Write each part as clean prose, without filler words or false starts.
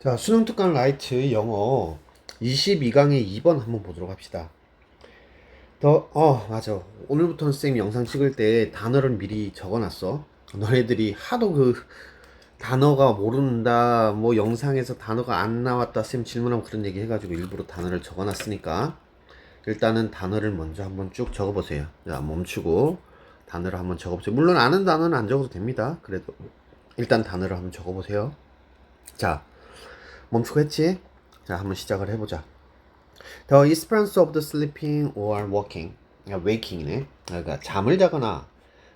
자, 수능 특강 라이트 영어 22강의 2번 한번 보도록 합시다. 맞아. 오늘부터는 쌤이 영상 찍을 때 단어를 미리 적어놨어. 너네들이 하도 단어가 모른다, 뭐 영상에서 단어가 안 나왔다, 쌤 질문하면 그런 얘기 해가지고 일부러 단어를 적어놨으니까 일단은 단어를 먼저 한번 쭉 적어보세요. 자, 멈추고 단어를 한번 적어보세요. 물론 아는 단어는 안 적어도 됩니다. 그래도 일단 단어를 한번 적어보세요. 자, 멈추고 했지? 자, 한번 시작을 해보자. The experience of the sleeping or walking, waking이네. 그러니까 잠을 자거나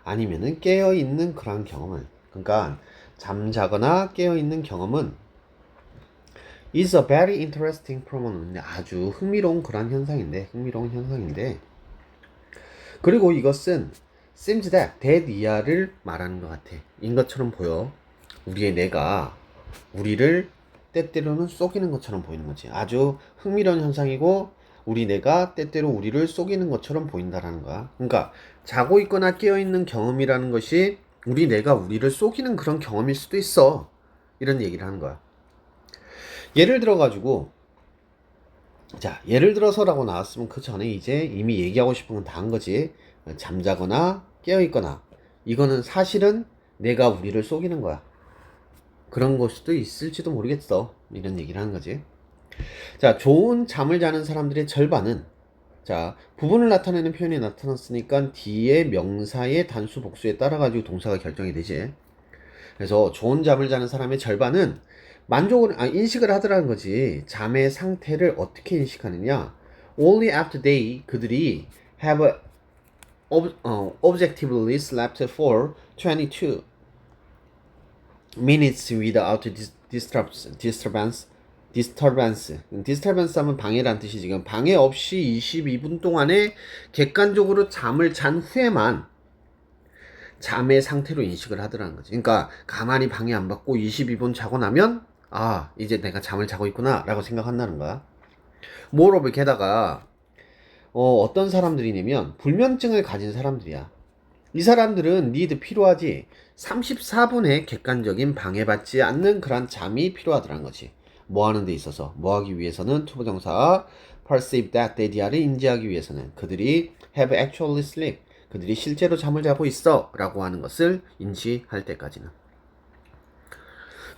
아니면은 깨어 있는 그런 경험을. 그러니까 잠자거나 깨어 있는 경험은 is a very interesting phenomenon. 아주 흥미로운 그런 현상인데. 그리고 이것은 seems that 이하를 말하는 것 같아. 인 것처럼 보여. 우리의 뇌가 우리를 때때로는 속이는 것처럼 보이는 거지. 아주 흥미로운 현상이고 우리 뇌가 때때로 우리를 속이는 것처럼 보인다라는 거야. 그러니까 자고 있거나 깨어 있는 경험이라는 것이 우리 뇌가 우리를 속이는 그런 경험일 수도 있어. 이런 얘기를 하는 거야. 예를 들어 가지고 예를 들어서라고 나왔으면 그 전에 이제 이미 얘기하고 싶은 건 다 한 거지. 잠자거나 깨어 있거나 이거는 사실은 내가 우리를 속이는 거야. 그런 걸 수도 있을지도 모르겠어. 이런 얘기를 하는 거지. 자, 좋은 잠을 자는 사람들의 절반은 부분을 나타내는 표현이 나타났으니까 뒤에 명사의 단수 복수에 따라 가지고 동사가 결정이 되지. 그래서 좋은 잠을 자는 사람의 절반은 인식을 하더라는 거지. 잠의 상태를 어떻게 인식하느냐? Only after 그들이 have objectively slept for 22 minutes without disturbance 하면 방해란 뜻이 지금 방해 없이 22분 동안에 객관적으로 잠을 잔 후에만 잠의 상태로 인식을 하더라는 거지. 그러니까 가만히 방해 안 받고 22분 자고 나면 이제 내가 잠을 자고 있구나 라고 생각한다는 거야. 모reover 게다가 어떤 사람들이냐면 불면증을 가진 사람들이야. 이 사람들은 need 필요하지 34분의 객관적인 방해받지 않는 그런 잠이 필요하더라는 거지. 뭐 하는 데 있어서 뭐 하기 위해서는 투부정사 perceive that they를 인지하기 위해서는 그들이 have actually sleep 그들이 실제로 잠을 자고 있어 라고 하는 것을 인지할 때까지는.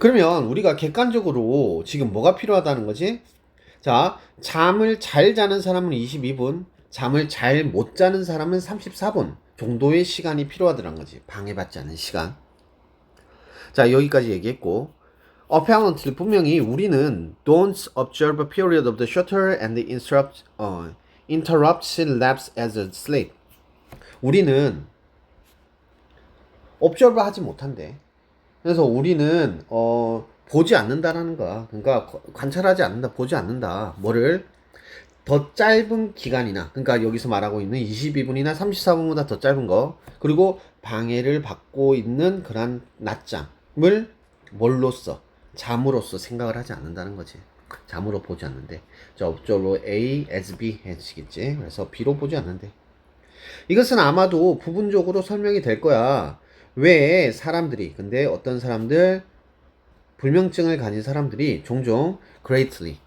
그러면 우리가 객관적으로 지금 뭐가 필요하다는 거지? 자, 잠을 잘 자는 사람은 22분, 잠을 잘 못 자는 사람은 34분 정도의 시간이 필요하더란 거지. 방해받지 않는 시간. 자, 여기까지 얘기했고, apparently 분명히 우리는 don't observe a period of the shorter and interrupts lapse as a sleep. 우리는 observe 하지 못한대. 그래서 우리는 보지 않는다라는 거야. 그러니까 관찰하지 않는다, 보지 않는다. 뭐를 더 짧은 기간이나 그러니까 여기서 말하고 있는 22분이나 34분보다 더 짧은 거 그리고 방해를 받고 있는 그런 낮잠을 뭘로써 잠으로써 생각을 하지 않는다는 거지. 잠으로 보지 않는데 자 업적으로 A as B 해주시겠지. 그래서 B로 보지 않는데 이것은 아마도 부분적으로 설명이 될 거야. 왜 사람들이 근데 어떤 사람들 불면증을 가진 사람들이 종종 greatly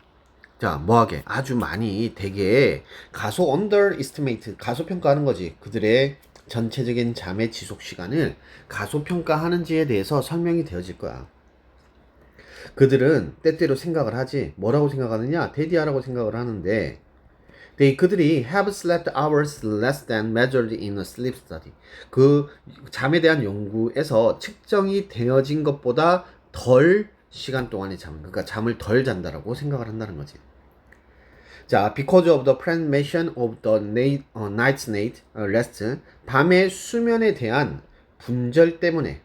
뭐하게 아주 많이 되게 underestimate 가소평가하는 거지. 그들의 전체적인 잠의 지속 시간을 가소평가하는지에 대해서 설명이 되어질 거야. 그들은 때때로 생각을 하지. 뭐라고 생각하느냐? 데디하라고 생각을 하는데 그들이 have slept hours less than measured in a sleep study. 그 잠에 대한 연구에서 측정이 되어진 것보다 덜 시간 동안의 그러니까 잠을 덜 잔다라고 생각을 한다는 거지. 자, because of the privation of the night's rest, 밤의 수면에 대한 분절 때문에.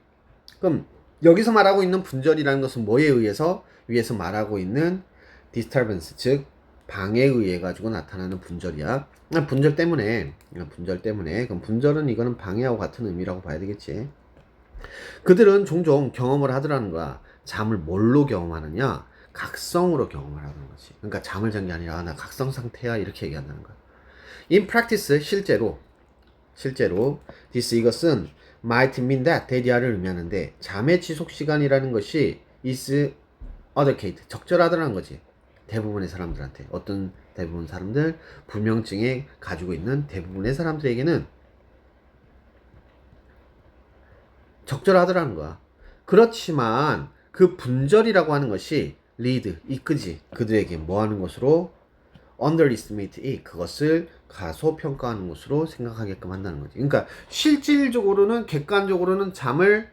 그럼 여기서 말하고 있는 분절이라는 것은 뭐에 의해서? 위에서 말하고 있는 disturbance, 즉 방해에 의해 가지고 나타나는 분절이야. 분절 때문에. 그럼 분절은 이거는 방해하고 같은 의미라고 봐야 되겠지. 그들은 종종 경험을 하더라는 거야. 잠을 뭘로 경험하느냐? 각성으로 경험을 하는 거지. 그러니까 잠을 잔 게 아니라 나 각성 상태야 이렇게 얘기한다는 거야. In practice 실제로 이것은 might mean that 대리아를 의미하는데 잠의 지속 시간이라는 것이 is advocate, 적절하다는 거지. 대부분의 사람들한테. 어떤 대부분 사람들, 불면증에 가지고 있는 대부분의 사람들에게는 적절하더라는 거야. 그렇지만 그 분절이라고 하는 것이 lead, 이끄지. 그들에게 뭐 하는 것으로? underestimate, 그것을 가소평가하는 것으로 생각하게끔 한다는 거지. 그러니까 실질적으로는 객관적으로는 잠을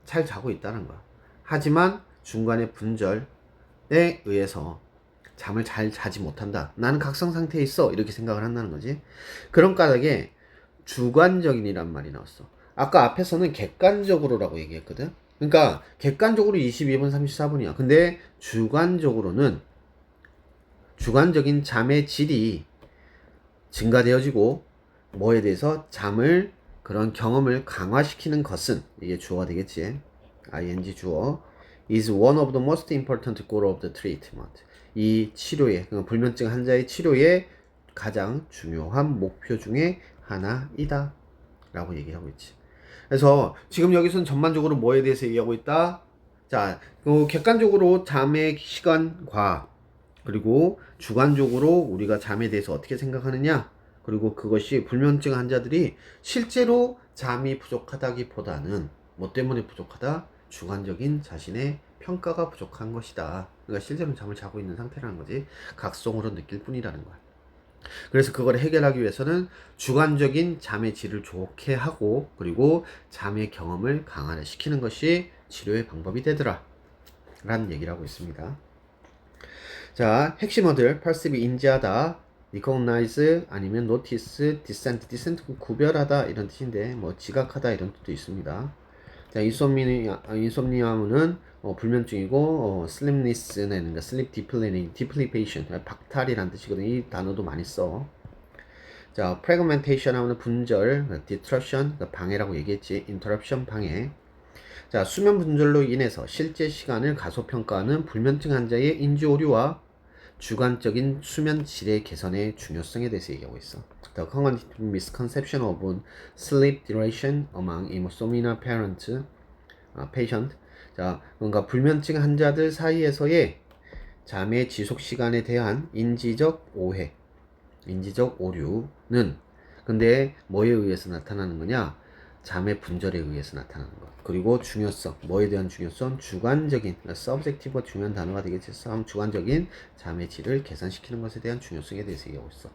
잘 자고 있다는 거야. 하지만 중간에 분절에 의해서 잠을 잘 자지 못한다. 나는 각성 상태에 있어. 이렇게 생각을 한다는 거지. 그런 까닭에 주관적인이란 말이 나왔어. 아까 앞에서는 객관적으로라고 얘기했거든. 그러니까 객관적으로 22분 34분이야. 근데 주관적인 잠의 질이 증가되어지고 뭐에 대해서 잠을 그런 경험을 강화시키는 것은 이게 주어가 되겠지. ing 주어 is one of the most important goal of the treatment. 이 치료의 불면증 환자의 치료의 가장 중요한 목표 중에 하나이다 라고 얘기하고 있지. 그래서 지금 여기서는 전반적으로 뭐에 대해서 얘기하고 있다? 자, 객관적으로 잠의 시간과 그리고 주관적으로 우리가 잠에 대해서 어떻게 생각하느냐, 그리고 그것이 불면증 환자들이 실제로 잠이 부족하다기보다는 뭐 때문에 부족하다? 주관적인 자신의 평가가 부족한 것이다. 그러니까 실제로는 잠을 자고 있는 상태라는 거지. 각성으로 느낄 뿐이라는 거야. 그래서 그걸 해결하기 위해서는 주관적인 잠의 질을 좋게 하고 그리고 잠의 경험을 강화시키는 것이 치료의 방법이 되더라 라는 얘기를 하고 있습니다. 자, 핵심어들 perceive, 인지하다, recognize 아니면 notice, dissent 구별하다 이런 뜻인데 뭐 지각하다 이런 뜻도 있습니다. 자, 인솜니아는 불면증이고 sleepness는 그러니까 sleep deprivation, 박탈이라는 뜻이거든요. 이 단어도 많이 써. 자, fragmentation 하면 분절, disruption, 방해라고 얘기했지. interruption, 방해. 자, 수면 분절로 인해서 실제 시간을 가소평가하는 불면증 환자의 인지 오류와 주관적인 수면 질의 개선의 중요성에 대해서 얘기하고 있어. The common misconception of sleep duration among insomnia patient. 자, 그러니까 불면증 환자들 사이에서의 잠의 지속 시간에 대한 인지적 오해, 인지적 오류는 근데 뭐에 의해서 나타나는 거냐? 잠의 분절에 의해서 나타나는 것. 그리고 중요성, 뭐에 대한 중요성? 주관적인, subjective가 중요한 단어가 되겠지. 주관적인 잠의 질을 개선시키는 것에 대한 중요성에 대해서 얘기하고 있어.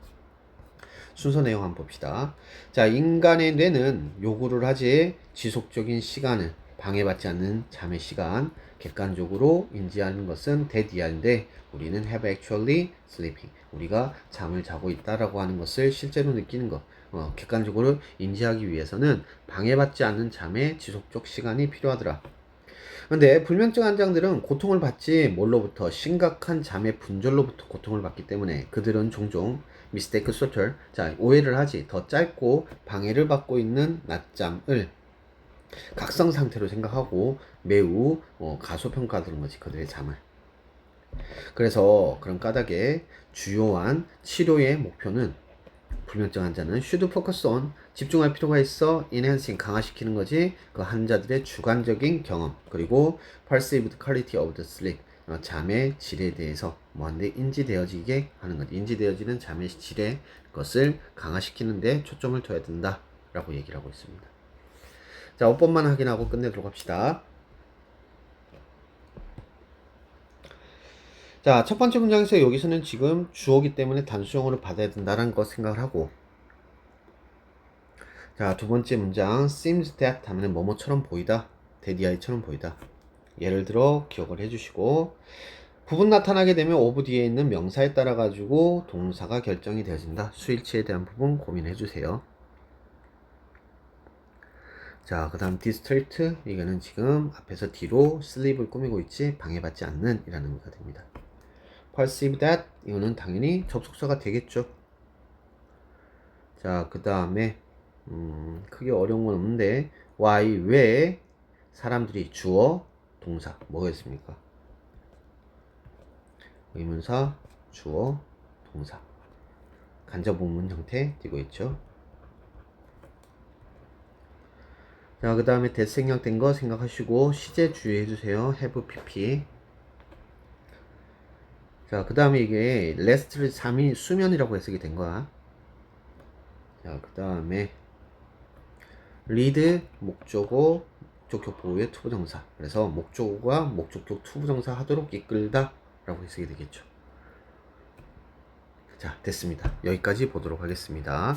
순서 내용 한번 봅시다. 자, 인간의 뇌는 요구를 하지 지속적인 시간을 방해받지 않는 잠의 시간, 객관적으로 인지하는 것은 dead인데 우리는 have actually sleeping. 우리가 잠을 자고 있다라고 하는 것을 실제로 느끼는 것. 객관적으로 인지하기 위해서는 방해받지 않는 잠의 지속적 시간이 필요하더라. 근데 불면증 환자들은 고통을 받지 뭘로부터 심각한 잠의 분절로부터 고통을 받기 때문에 그들은 종종 mistake sorter, 자, 오해를 하지 더 짧고 방해를 받고 있는 낮잠을 각성 상태로 생각하고 매우 가소평가하는 거지 그들의 잠을. 그래서 그런 까닭에 주요한 치료의 목표는 불면증 환자는 should focus on, 집중할 필요가 있어, enhancing, 강화시키는 거지. 그 환자들의 주관적인 경험 그리고 perceived quality of the sleep, 잠의 질에 대해서 뭐한데 인지되어지게 하는 거지. 인지되어지는 잠의 질의 것을 강화시키는 데 초점을 둬야 된다 라고 얘기를 하고 있습니다. 자, 5번만 확인하고 끝내도록 합시다. 자, 첫 번째 문장에서 여기서는 지금 주어기 때문에 단수형으로 받아야 된다는 거 생각을 하고, 자, 두 번째 문장 seems that 하면 뭐뭐처럼 보이다, 데디아이처럼 보이다. 예를 들어 기억을 해주시고, 부분 나타나게 되면 of 뒤에 있는 명사에 따라 가지고 동사가 결정이 되어진다. 수일치에 대한 부분 고민해주세요. 자, 그 다음 distract, 이거는 지금 앞에서 뒤로 sleep을 꾸미고 있지 방해받지 않는 이라는 의미가 됩니다. perceive that, 이거는 당연히 접속사가 되겠죠. 자, 그 다음에 크게 어려운 건 없는데 why, 왜 사람들이 주어, 동사 뭐겠습니까? 의문사, 주어, 동사 간접 문문 형태 띄고 있죠. 자, 그 다음에 대생략된 거 생각하시고 시제 주의해 주세요. have, pp. 자, 그 다음에 이게 rest를 3이 수면이라고 해석이 된 거야. 자, 그 다음에 read 목적어 목적격 보호의 투부정사. 그래서 목적어가 목적격 투부정사 하도록 이끌다 라고 해석이 되겠죠. 자, 됐습니다. 여기까지 보도록 하겠습니다.